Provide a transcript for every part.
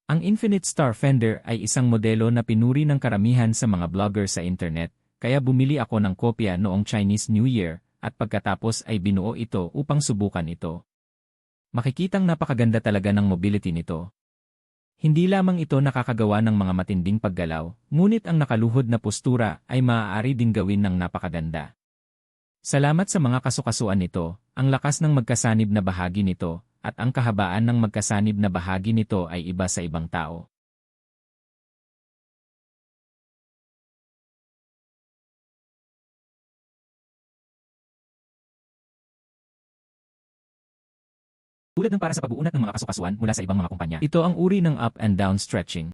Ang Infinite Star Fender ay isang modelo na pinuri ng karamihan sa mga vlogger sa internet, kaya bumili ako ng kopya noong Chinese New Year, at pagkatapos ay binuo ito upang subukan ito. Makikitang napakaganda talaga ng mobility nito. Hindi lamang ito nakakagawa ng mga matinding paggalaw, ngunit ang nakaluhod na postura ay maaari din gawin ng napakaganda. Salamat sa mga kasukasuan nito, ang lakas ng magkasanib na bahagi nito, at ang kahabaan ng magkasanib na bahagi nito ay iba sa ibang tao. Tulad ng para sa pag-uunat ng mga kasukasuan mula sa ibang mga kumpanya. Ito ang uri ng up and down stretching.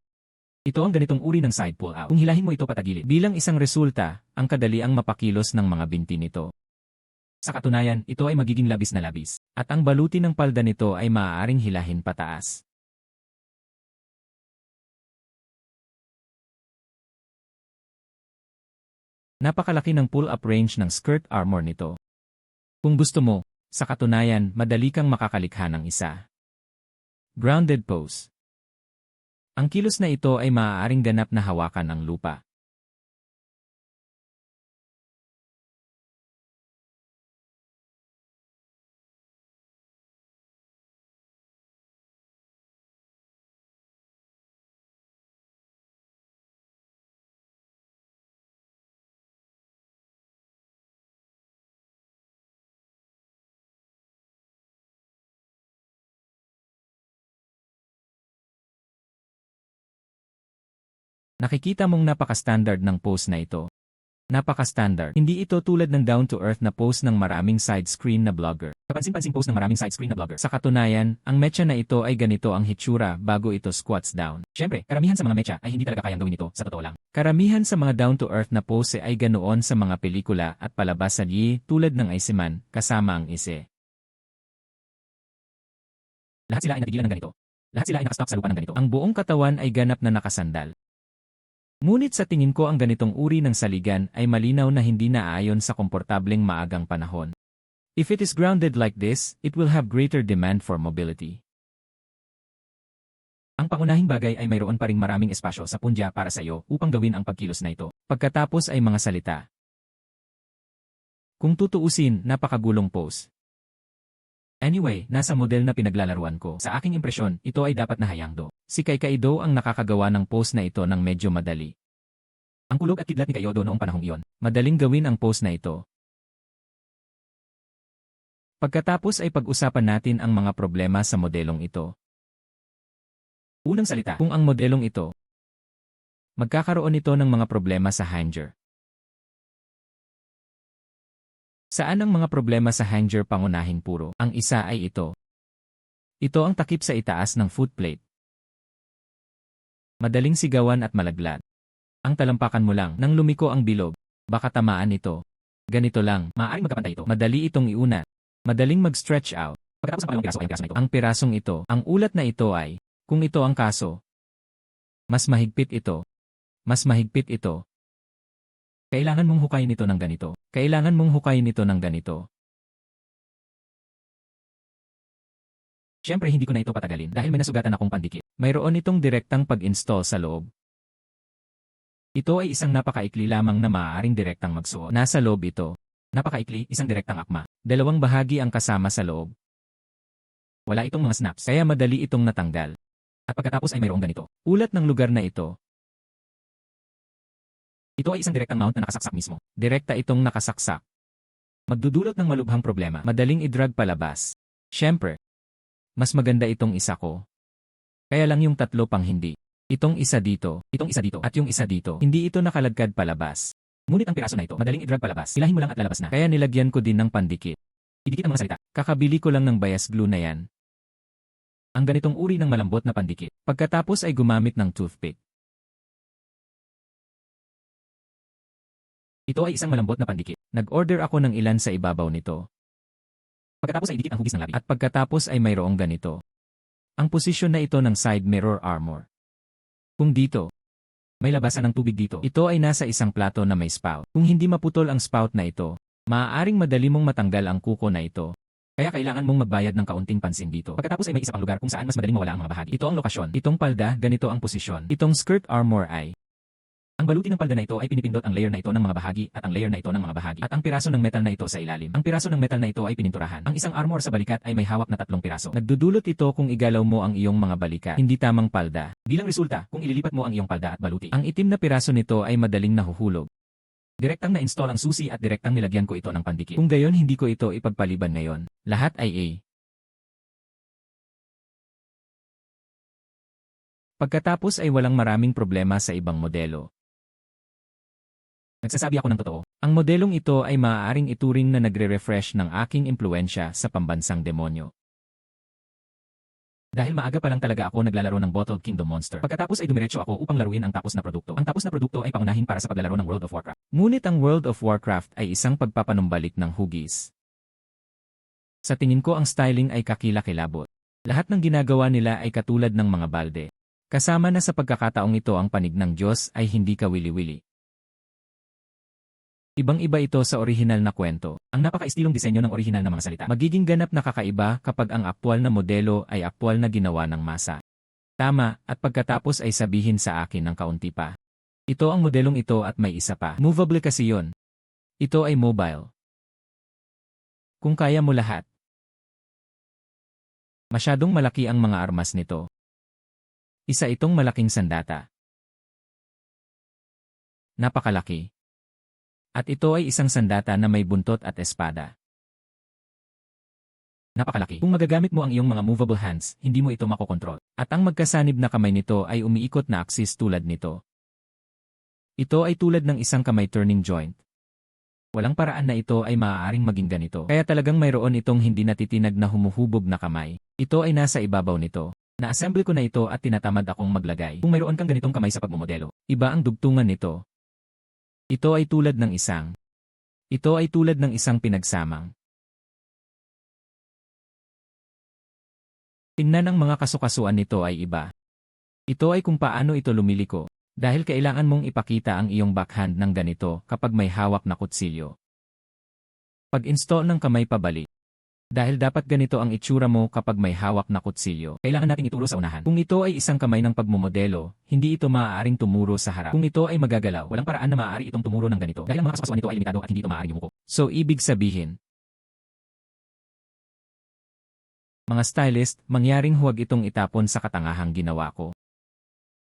Ito ang ganitong uri ng side pull-out. Kung hilahin mo ito patagilid, bilang isang resulta, ang kadaliang mapakilos ng mga binti nito. Sa katunayan, ito ay magiging labis na labis, at ang baluti ng palda nito ay maaaring hilahin pataas. Napakalaki ng pull-up range ng skirt armor nito. Kung gusto mo, sa katunayan, madali kang makakalikha ng isa. Grounded pose. Ang kilos na ito ay maaaring ganap na hawakan ang lupa. Nakikita mong napaka-standard ng pose na ito. Napaka-standard. Hindi ito tulad ng down-to-earth na pose ng maraming side screen na vlogger. Kapansin-pansing pose ng maraming side screen na vlogger. Sa katunayan, ang mecha na ito ay ganito ang hitsura bago ito squats down. Siyempre, karamihan sa mga mecha ay hindi talaga kayang gawin ito, sa totoo lang. Karamihan sa mga down-to-earth na pose ay ganoon sa mga pelikula at palabas sa Yi tulad ng Iseman, kasama ang Ise. Lahat sila ay natigilan ng ganito. Lahat sila ay nakastock sa lupa ng ganito. Ang buong katawan ay ganap na nakasandal. Ngunit sa tingin ko ang ganitong uri ng saligan ay malinaw na hindi naaayon sa komportableng maagang panahon. If it is grounded like this, it will have greater demand for mobility. Ang pangunahing bagay ay mayroon pa ring maraming espasyo sa punja para sa iyo upang gawin ang pagkilos na ito. Pagkatapos ay mga salita. Kung tutuusin, napakagulong pose. Anyway, nasa model na pinaglalaruan ko. Sa aking impresyon, ito ay dapat na Hayangdo. Si Kai Kaido ang nakakagawa ng pose na ito ng medyo madali. Ang kulog at kidlat ni Kaido noong panahong iyon. Madaling gawin ang pose na ito. Pagkatapos ay pag-usapan natin ang mga problema sa modelong ito. Unang salita, kung ang modelong ito, magkakaroon ito ng mga problema sa hanger. Saan ang mga problema sa hanger pangunahing puro? Ang isa ay ito. Ito ang takip sa itaas ng footplate. Madaling sigawan at malaglag. Ang talampakan mo lang nang lumiko ang bilog. Baka tamaan ito. Ganito lang, maaaring magkapantay ito. Madali itong iuna. Madaling mag-stretch out. Pagkatapos ang piraso ay ang piraso na ito. Ang pirasong ito, ang ulat na ito ay, kung ito ang kaso, mas mahigpit ito. Mas mahigpit ito. Kailangan mong hukayin ito ng ganito. Kailangan mong hukayin ito ng ganito. Siyempre hindi ko na ito patagalin dahil may nasugatan akong pandikit. Mayroon itong direktang pag-install sa loob. Ito ay isang napakaikli lamang na maaaring direktang magsuot. Nasa loob ito. Napakaikli, isang direktang akma. Dalawang bahagi ang kasama sa loob. Wala itong mga snaps, kaya madali itong natanggal. At pagkatapos ay mayroong ganito. Ulat ng lugar na ito. Ito ay isang direktang mount na nakasaksak mismo. Direkta itong nakasaksak. Magdudulot ng malubhang problema. Madaling i-drag palabas. Siyempre, mas maganda itong isa ko. Kaya lang yung tatlo pang hindi. Itong isa dito, at yung isa dito. Hindi ito nakalagkad palabas. Ngunit ang piraso na ito, madaling i-drag palabas. Hilahin mo lang at lalabas na. Kaya nilagyan ko din ng pandikit. Idikit ang mga salita. Kakabili ko lang ng bias glue na yan. Ang ganitong uri ng malambot na pandikit. Pagkatapos ay gumamit ng toothpick. Ito ay isang malambot na pandikit. Nag-order ako ng ilan sa ibabaw nito. Pagkatapos ay idikit ang hugis ng labi. At pagkatapos ay mayroong ganito. Ang posisyon na ito ng side mirror armor. Kung dito, may labasan ng tubig dito. Ito ay nasa isang plato na may spout. Kung hindi maputol ang spout na ito, maaaring madali mong matanggal ang kuko na ito. Kaya kailangan mong magbayad ng kaunting pansin dito. Pagkatapos ay may isa pang lugar kung saan mas madaling mawala ang mga bahagi. Ito ang lokasyon. Itong palda, ganito ang posisyon. Itong skirt armor ay ang baluti ng palda na ito ay pinipindot ang layer na ito ng mga bahagi at ang layer na ito ng mga bahagi at ang piraso ng metal na ito sa ilalim. Ang piraso ng metal na ito ay pininturahan. Ang isang armor sa balikat ay may hawak na 3 piraso. Nagdudulot ito kung igalaw mo ang iyong mga balikat, hindi tamang palda. Bilang resulta, kung ililipat mo ang iyong palda at baluti, ang itim na piraso nito ay madaling nahuhulog. Direktang na-install ang susi at direktang nilagyan ko ito ng pandikit. Kung gayon hindi ko ito ipagpaliban ngayon. Lahat ay A. Pagkatapos ay walang maraming problema sa ibang modelo. Nagsasabi ako ng totoo. Ang modelong ito ay maaaring ituring na nagre-refresh ng aking impluensya sa pambansang demonyo. Dahil maaga pa lang talaga ako naglalaro ng Bottled Kingdom Monster. Pagkatapos ay dumiretso ako upang laruin ang tapos na produkto. Ang tapos na produkto ay pangunahin para sa paglalaro ng World of Warcraft. Ngunit ang World of Warcraft ay isang pagpapanumbalik ng hugis. Sa tingin ko ang styling ay kakilakilabot. Lahat ng ginagawa nila ay katulad ng mga balde. Kasama na sa pagkakataong ito ang panig ng Diyos ay hindi kawili-wili. Ibang-iba ito sa orihinal na kwento. Ang napaka-estilong disenyo ng orihinal na mga salita. Magiging ganap na kakaiba kapag ang aktwal na modelo ay aktwal na ginawa ng masa. Tama, at pagkatapos ay sabihin sa akin ng kaunti pa. Ito ang modelong ito at may isa pa. Movable kasi yun. Ito ay mobile. Kung kaya mo lahat. Masyadong malaki ang mga armas nito. Isa itong malaking sandata. Napakalaki. At ito ay isang sandata na may buntot at espada. Napakalaki. Kung magagamit mo ang iyong mga movable hands, hindi mo ito makokontrol. At ang magkasanib na kamay nito ay umiikot na axis tulad nito. Ito ay tulad ng isang kamay turning joint. Walang paraan na ito ay maaaring maging ganito. Kaya talagang mayroon itong hindi natitinag na humuhubog na kamay. Ito ay nasa ibabaw nito. Na-assemble ko na ito at tinatamad akong maglagay. Kung mayroon kang ganitong kamay sa pagmumodelo, iba ang dugtungan nito. Ito ay tulad ng isang pinagsamang. Tingnan ang mga kasukasuan nito ay iba. Ito ay kung paano ito lumiliko, dahil kailangan mong ipakita ang iyong backhand ng ganito kapag may hawak na kutsilyo. Pag-install ng kamay pabalik. Dahil dapat ganito ang itsura mo kapag may hawak na kutsilyo. Kailangan nating ituro sa unahan. Kung ito ay isang kamay ng pagmumodelo, hindi ito maaaring tumuro sa harap. Kung ito ay magagalaw, walang paraan na maaari itong tumuro ng ganito. Dahil ang mga kasukasuan nito ay limitado at hindi ito maaaring yumuko. So ibig sabihin, mga stylist, mangyaring huwag itong itapon sa katangahang ginawa ko.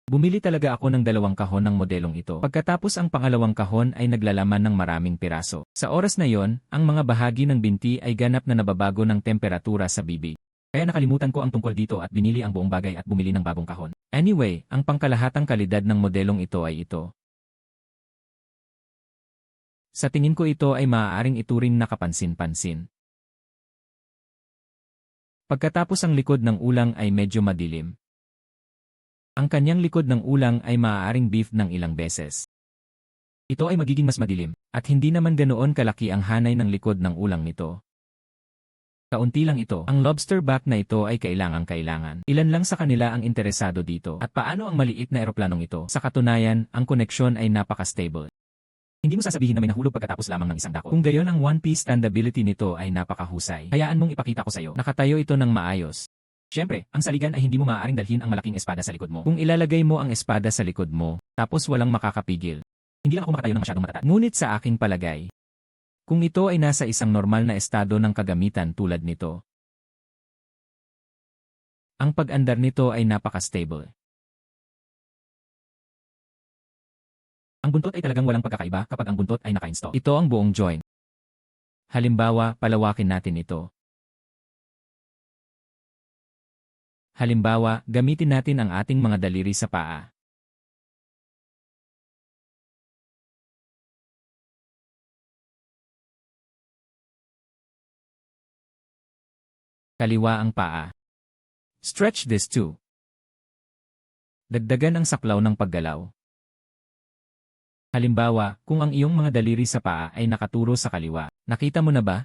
Bumili talaga ako ng 2 kahon ng modelong ito. Pagkatapos ang pangalawang kahon ay naglalaman ng maraming piraso. Sa oras na yon, ang mga bahagi ng binti ay ganap na nababago ng temperatura sa bibig. Kaya nakalimutan ko ang tungkol dito at binili ang buong bagay at bumili ng bagong kahon. Anyway, ang pangkalahatang kalidad ng modelong ito ay ito. Sa tingin ko ito ay maaaring ituring na kapansin-pansin. Pagkatapos ang likod ng ulang ay medyo madilim. Ang kanyang likod ng ulang ay maaaring beef ng ilang beses. Ito ay magiging mas madilim, at hindi naman ganoon kalaki ang hanay ng likod ng ulang nito. Kaunti lang ito. Ang lobster back na ito ay kailangan. Ilan lang sa kanila ang interesado dito. At paano ang maliit na eroplanong ito? Sa katunayan, ang koneksyon ay napaka-stable. Hindi mo sasabihin na may nahulog pagkatapos lamang ng isang dako. Kung gayon ang one-piece standability nito ay napakahusay. Hayaan mong ipakita ko sa iyo. Nakatayo ito ng maayos. Siyempre, ang saligan ay hindi mo maaaring dalhin ang malaking espada sa likod mo. Kung ilalagay mo ang espada sa likod mo, tapos walang makakapigil. Hindi lang ako makatayo ng masyadong matatag. Ngunit sa aking palagay, kung ito ay nasa isang normal na estado ng kagamitan tulad nito, ang pag-andar nito ay napaka-stable. Ang buntot ay talagang walang pagkakaiba kapag ang buntot ay naka-install. Ito ang buong joint. Halimbawa, palawakin natin ito. Halimbawa, gamitin natin ang ating mga daliri sa paa. Kaliwa ang paa. Stretch this too. Dagdagan ang saklaw ng paggalaw. Halimbawa, kung ang iyong mga daliri sa paa ay nakaturo sa kaliwa, nakita mo na ba?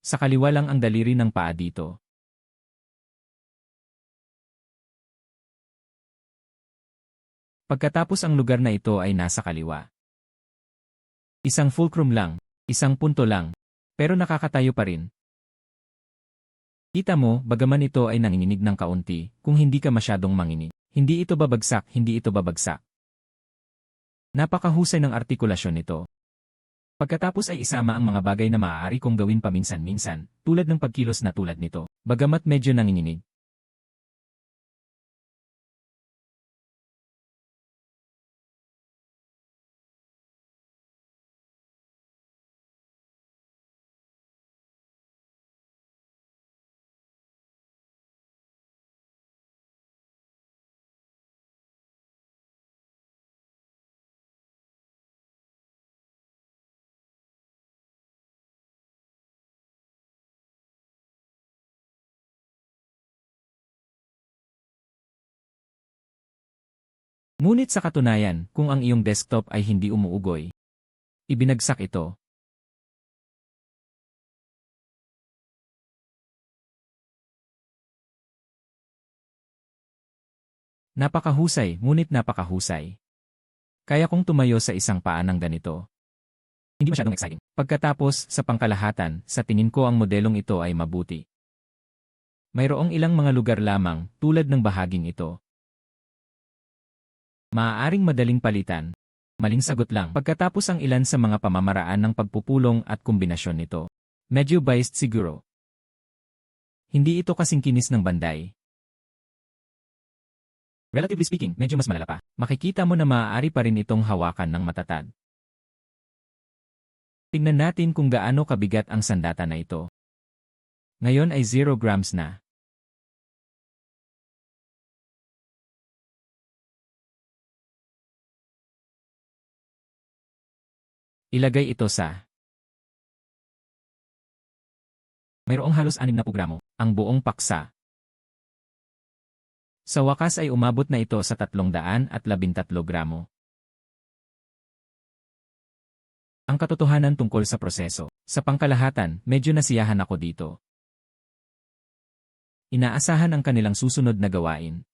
Sa kaliwa lang ang daliri ng paa dito. Pagkatapos ang lugar na ito ay nasa kaliwa. Isang fulcrum lang, isang punto lang, pero nakakatayo pa rin. Kita mo, bagaman ito ay nanginginig ng kaunti, kung hindi ka masyadong manginig. Hindi ito babagsak, hindi ito babagsak. Napakahusay ng artikulasyon nito. Pagkatapos ay isama ang mga bagay na maaari kong gawin paminsan-minsan, tulad ng pagkilos na tulad nito, bagamat medyo nanginginig. Ngunit sa katunayan, kung ang iyong desktop ay hindi umuugoy, ibinagsak ito. Napakahusay, ngunit napakahusay. Kaya kong tumayo sa isang paa ng ganito. Hindi masyadong exciting. Pagkatapos, sa pangkalahatan, sa tingin ko ang modelong ito ay mabuti. Mayroong ilang mga lugar lamang, tulad ng bahaging ito. Maaaring madaling palitan. Maling sagot lang. Pagkatapos ang ilan sa mga pamamaraan ng pagpupulong at kombinasyon nito. Medyo biased siguro. Hindi ito kasing kinis ng banday. Relatively speaking, medyo mas malala pa. Makikita mo na maaari pa rin itong hawakan ng matatag. Tingnan natin kung gaano kabigat ang sandata na ito. Ngayon ay 0 grams na. Ilagay ito sa. Mayroong halos 6 na gramo, ang buong paksa. Sa wakas ay umabot na ito sa 313 gramo. Ang katotohanan tungkol sa proseso. Sa pangkalahatan, medyo nasiyahan ako dito. Inaasahan ang kanilang susunod na gawain.